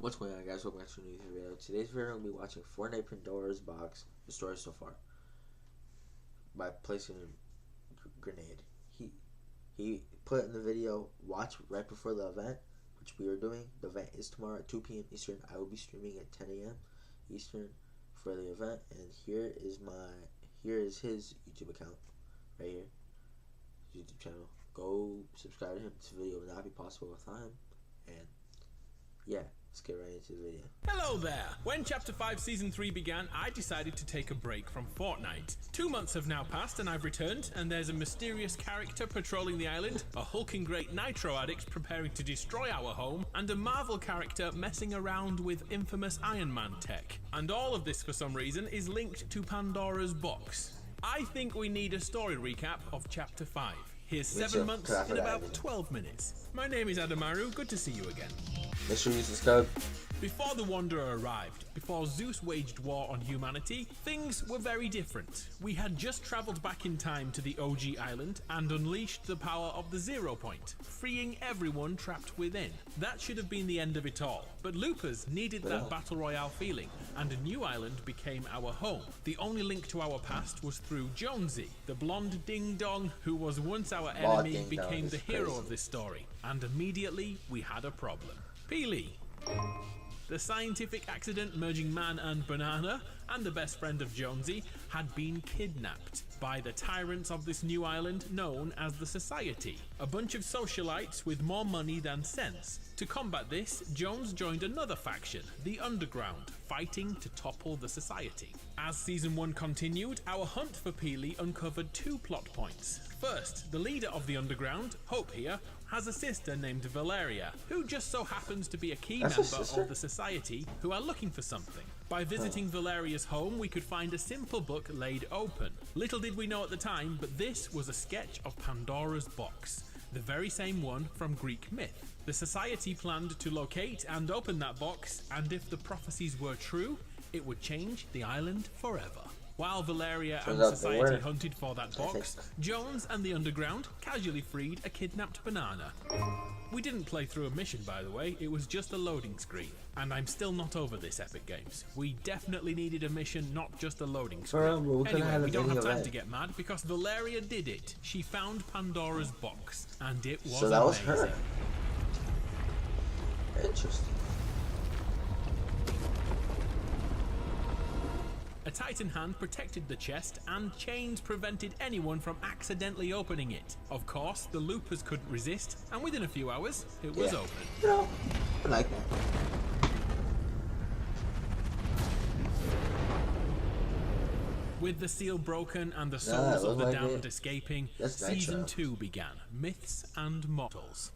What's going on, guys? Welcome back to a new video. Today's video, we're going to be watching Fortnite Pandora's Box, the story so far, by placing a grenade. He put in the video, watch right before the event, which we are doing. The event is tomorrow at 2 p.m. Eastern. I will be streaming at 10 a.m. Eastern for the event, and here is his YouTube account, right here, his YouTube channel. Go subscribe to him. This video would not be possible without him, and yeah. Let's get right into the video. Hello there! When Chapter 5 Season 3 began, I decided to take a break from Fortnite. 2 months have now passed and I've returned, and there's a mysterious character patrolling the island, a hulking great nitro addict preparing to destroy our home, and a Marvel character messing around with infamous Iron Man tech. And all of this, for some reason, is linked to Pandora's Box. I think we need a story recap of Chapter 5. Here's 7 months in about 12 minutes. My name is Adamaru, good to see you again. Make sure you use this code. Before the Wanderer arrived, before Zeus waged war on humanity, things were very different. We had just travelled back in time to the OG island and unleashed the power of the 0 point, freeing everyone trapped within. That should have been the end of it all, but loopers needed that battle royale feeling, and a new island became our home. The only link to our past was through Jonesy, the blonde ding-dong who was once our enemy became the hero of this story, and immediately we had a problem. Peely. The scientific accident merging man and banana, and the best friend of Jonesy, had been kidnapped by the tyrants of this new island known as the Society, a bunch of socialites with more money than sense. To combat this, Jones joined another faction, the Underground, fighting to topple the Society. As Season 1 continued, our hunt for Peely uncovered 2 plot points. First, the leader of the Underground, Hope here, has a sister named Valeria, who just so happens to be a key member of the Society who are looking for something. By visiting Valeria's home, we could find a simple book laid open. Little did we know at the time, but this was a sketch of Pandora's Box, the very same one from Greek myth. The Society planned to locate and open that box, and if the prophecies were true, it would change the island forever. While Valeria and Society hunted for that box, Jones and the Underground casually freed a kidnapped banana. We didn't play through a mission, by the way, it was just a loading screen. And I'm still not over this, Epic Games. We definitely needed a mission, not just a loading screen. Anyway, we don't have time to get mad because Valeria did it. She found Pandora's box, and it was amazing. So that was her. Interesting. A Titan hand protected the chest, and chains prevented anyone from accidentally opening it. Of course, the loopers couldn't resist, and within a few hours, it was open. You know, I like that. With the seal broken and the souls of the damned escaping, Season 2 began. Myths and Mortals.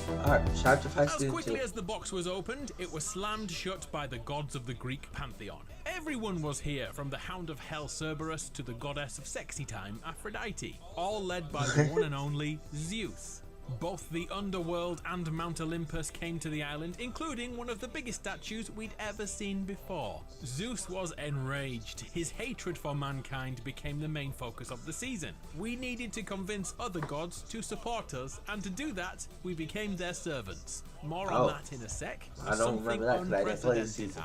Alright, Chapter 5 As quickly as the box was opened, it was slammed shut by the gods of the Greek pantheon. Everyone was here, from the Hound of Hell Cerberus to the goddess of sexy time Aphrodite, all led by the one and only Zeus. Both the underworld and Mount Olympus came to the island, including one of the biggest statues we'd ever seen before. Zeus was enraged. His hatred for mankind became the main focus of the season. We needed to convince other gods to support us, and to do that, we became their servants. More on that in a sec. I don't remember that because I didn't play this season.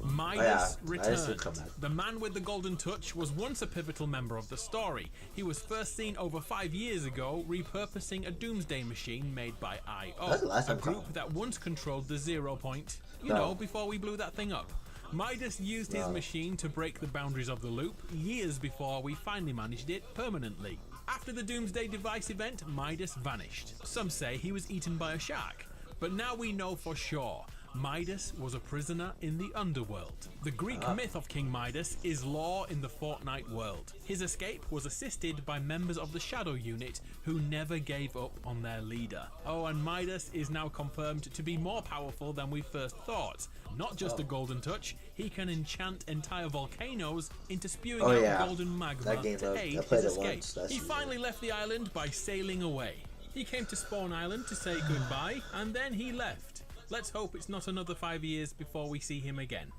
Midas returned. The man with the golden touch was once a pivotal member of the story. He was first seen over 5 years ago repurposing a doomsday machine made by I.O., a group that once controlled the 0 point, you know, before we blew that thing up. Midas used his machine to break the boundaries of the loop years before we finally managed it permanently. After the Doomsday Device event, Midas vanished. Some say he was eaten by a shark, but now we know for sure. Midas was a prisoner in the underworld. The Greek myth of King Midas is law in the Fortnite world. His escape was assisted by members of the Shadow Unit who never gave up on their leader. Oh, and Midas is now confirmed to be more powerful than we first thought. Not just a golden touch, he can enchant entire volcanoes into spewing out golden magma to aid his escape. He finally left the island by sailing away. He came to Spawn Island to say goodbye, and then he left. Let's hope it's not another 5 years before we see him again.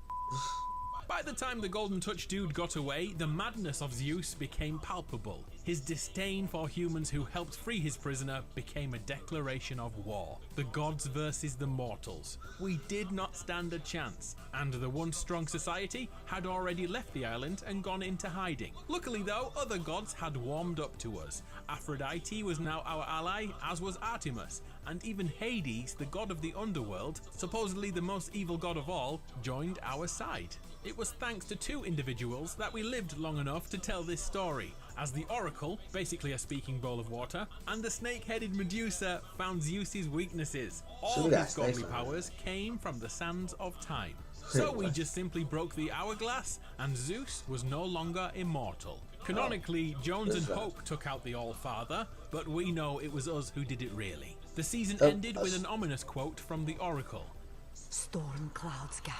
By the time the Golden Touch dude got away, the madness of Zeus became palpable. His disdain for humans who helped free his prisoner became a declaration of war. The gods versus the mortals. We did not stand a chance, and the once strong society had already left the island and gone into hiding. Luckily though, other gods had warmed up to us. Aphrodite was now our ally, as was Artemis, and even Hades, the god of the underworld, supposedly the most evil god of all, joined our side. It was thanks to two individuals that we lived long enough to tell this story, as the Oracle, basically a speaking bowl of water, and the snake-headed Medusa found Zeus's weaknesses. All his godly powers came from the sands of time. So we just simply broke the hourglass, and Zeus was no longer immortal. Canonically, Jones and Hope took out the All-Father, but we know it was us who did it really. The season ended with an ominous quote from the Oracle. Storm clouds gather.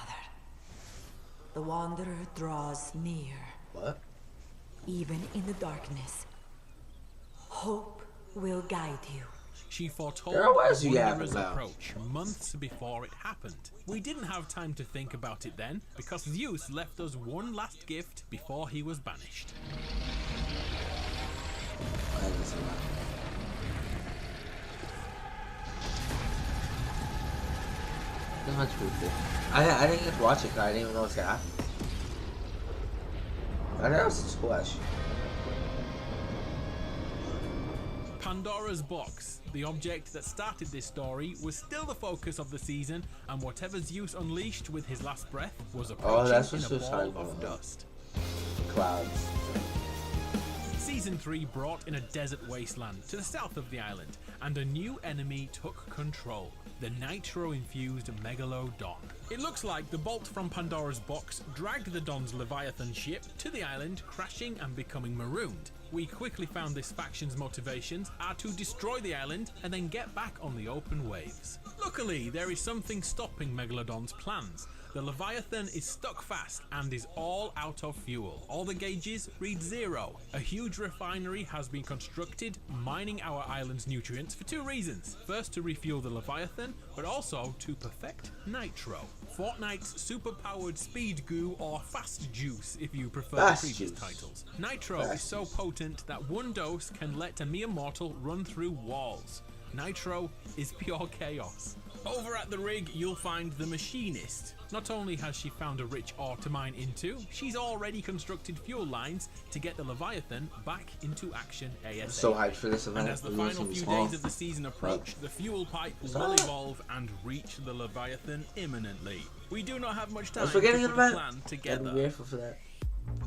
The Wanderer draws near. What? Even in the darkness, hope will guide you. She foretold the Wanderer's approach months before it happened. We didn't have time to think about it then, because Zeus left us one last gift before he was banished. This one's pretty cool. I didn't get to watch it because I didn't even know what's gonna happen. I know it's cool actually. Pandora's box, the object that started this story, was still the focus of the season, and whatever Zeus unleashed with his last breath was approaching in a ball of dust. Clouds. Season 3 brought in a desert wasteland to the south of the island, and a new enemy took control. The nitro-infused Megalodon. It looks like the bolt from Pandora's box dragged the Don's Leviathan ship to the island, crashing and becoming marooned. We quickly found this faction's motivations are to destroy the island and then get back on the open waves. Luckily, there is something stopping Megalodon's plans. The Leviathan is stuck fast and is all out of fuel. All the gauges read 0. A huge refinery has been constructed, mining our island's nutrients for two reasons. First, to refuel the Leviathan, but also to perfect nitro. Fortnite's super-powered speed goo, or fast juice if you prefer the previous titles. Nitro is so potent that one dose can let a mere mortal run through walls. Nitro is pure chaos. Over at the rig, you'll find the Machinist. Not only has she found a rich ore to mine into, she's already constructed fuel lines to get the Leviathan back into action ASAP. I'm so hyped for this event. And as the final few days of the season approach, the fuel pipe will evolve and reach the Leviathan imminently. We do not have much time to put a plan together. I'm grateful for that.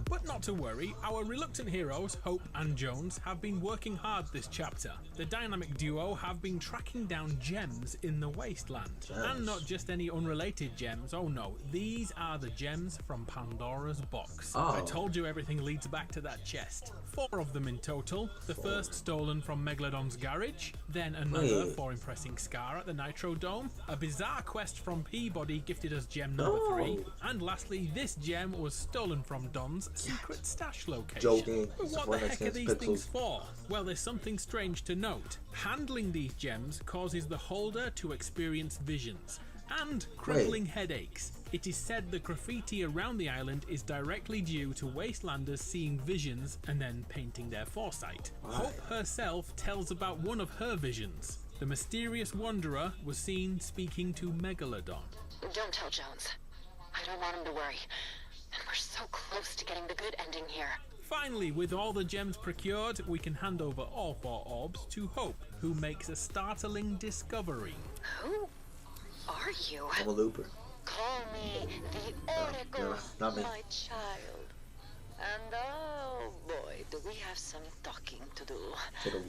But not to worry, our reluctant heroes, Hope and Jones, have been working hard this chapter. The dynamic duo have been tracking down gems in the wasteland. And not just any unrelated gems, oh no, these are the gems from Pandora's box. I told you everything leads back to that chest. 4 of them in total, the first stolen from Megalodon's garage, then another for impressing Scar at the Nitro Dome, a bizarre quest from Peabody gifted us gem number 3, and lastly this gem was stolen from Don's secret stash location. But what the heck are these things for? Well, there's something strange to note. Handling these gems causes the holder to experience visions and crippling headaches. It is said the graffiti around the island is directly due to wastelanders seeing visions and then painting their foresight. Hope herself tells about one of her visions. The mysterious wanderer was seen speaking to Megalodon. Don't tell Jones. I don't want him to worry. And we're so close to getting the good ending here. Finally, with all the gems procured, we can hand over all 4 orbs to Hope, who makes a startling discovery. Who are you? I'm a looper. Call me the Oracle, no, not me. my child. And oh boy, do we have some talking to do.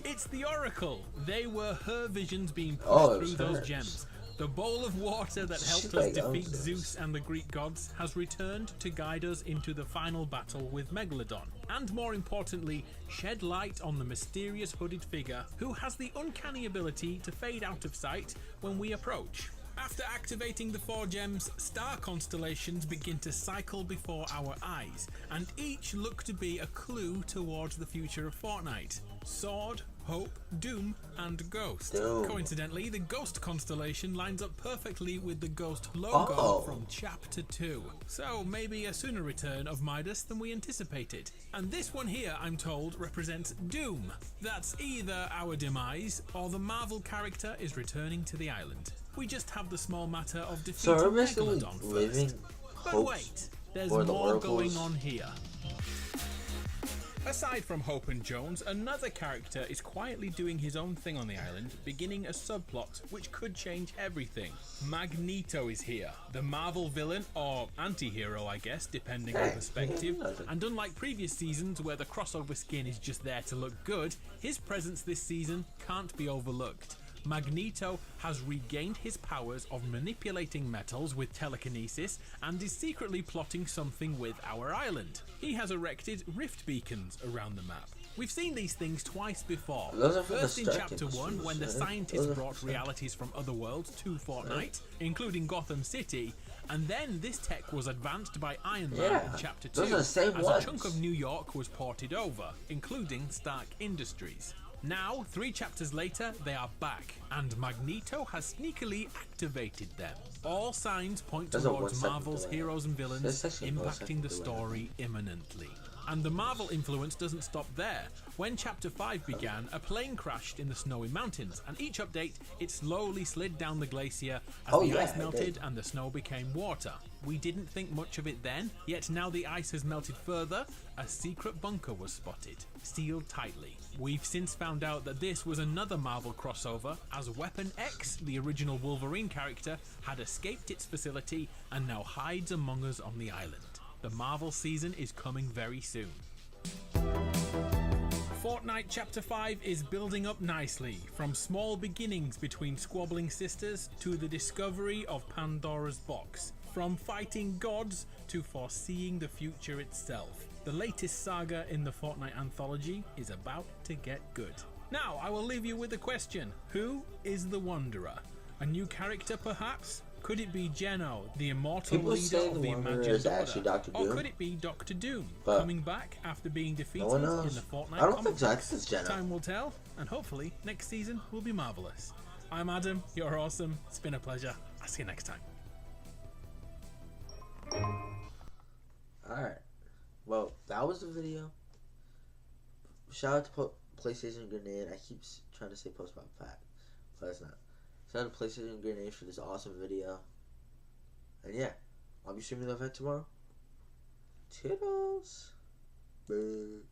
It's the Oracle. They were her visions being pushed through those gems. The bowl of water that helped us defeat Zeus and the Greek gods has returned to guide us into the final battle with Megalodon, and more importantly, shed light on the mysterious hooded figure who has the uncanny ability to fade out of sight when we approach. After activating the 4 gems, star constellations begin to cycle before our eyes, and each look to be a clue towards the future of Fortnite. Sword, Hope, Doom, and Ghost. Doom. Coincidentally, the Ghost constellation lines up perfectly with the Ghost logo from Chapter 2. So maybe a sooner return of Midas than we anticipated. And this one here, I'm told, represents Doom. That's either our demise or the Marvel character is returning to the island. We just have the small matter of defeating Megalodon first. But wait, there's more going on here. Aside from Hope and Jones, another character is quietly doing his own thing on the island, beginning a subplot which could change everything. Magneto is here, the Marvel villain, or anti-hero I guess, depending on perspective, and unlike previous seasons where the crossover skin is just there to look good, his presence this season can't be overlooked. Magneto has regained his powers of manipulating metals with telekinesis and is secretly plotting something with our island. He has erected rift beacons around the map. We've seen these things twice before. First in Chapter 1 when the scientists brought realities from other worlds to Fortnite, including Gotham City, and then this tech was advanced by Iron Man in Chapter 2 as a chunk of New York was ported over, including Stark Industries. Now, 3 chapters later, they are back, and Magneto has sneakily activated them. All signs point towards Marvel's heroes and villains impacting the story imminently. And the Marvel influence doesn't stop there. When Chapter 5 began, a plane crashed in the snowy mountains, and each update, it slowly slid down the glacier as the ice melted and the snow became water. We didn't think much of it then, yet now the ice has melted further, a secret bunker was spotted, sealed tightly. We've since found out that this was another Marvel crossover, as Weapon X, the original Wolverine character, had escaped its facility and now hides among us on the island. The Marvel season is coming very soon. Fortnite Chapter 5 is building up nicely, from small beginnings between squabbling sisters to the discovery of Pandora's box, from fighting gods to foreseeing the future itself. The latest saga in the Fortnite anthology is about to get good. Now I will leave you with a question. Who is the Wanderer? A new character perhaps? Could it be Geno, the immortal leader of the Imagined Order? Or could it be Dr. Doom, coming back after being defeated in the Fortnite comic books? Time will tell, and hopefully next season will be marvelous. I'm Adam, you're awesome, it's been a pleasure, I'll see you next time. Alright, well, that was the video. Shout out to PlayStation Grenade. I keep trying to say Post Pop Pack, but it's not. Shout out to PlayStation Grenade for this awesome video. And yeah, I'll be streaming the event tomorrow. Toodles. Bye.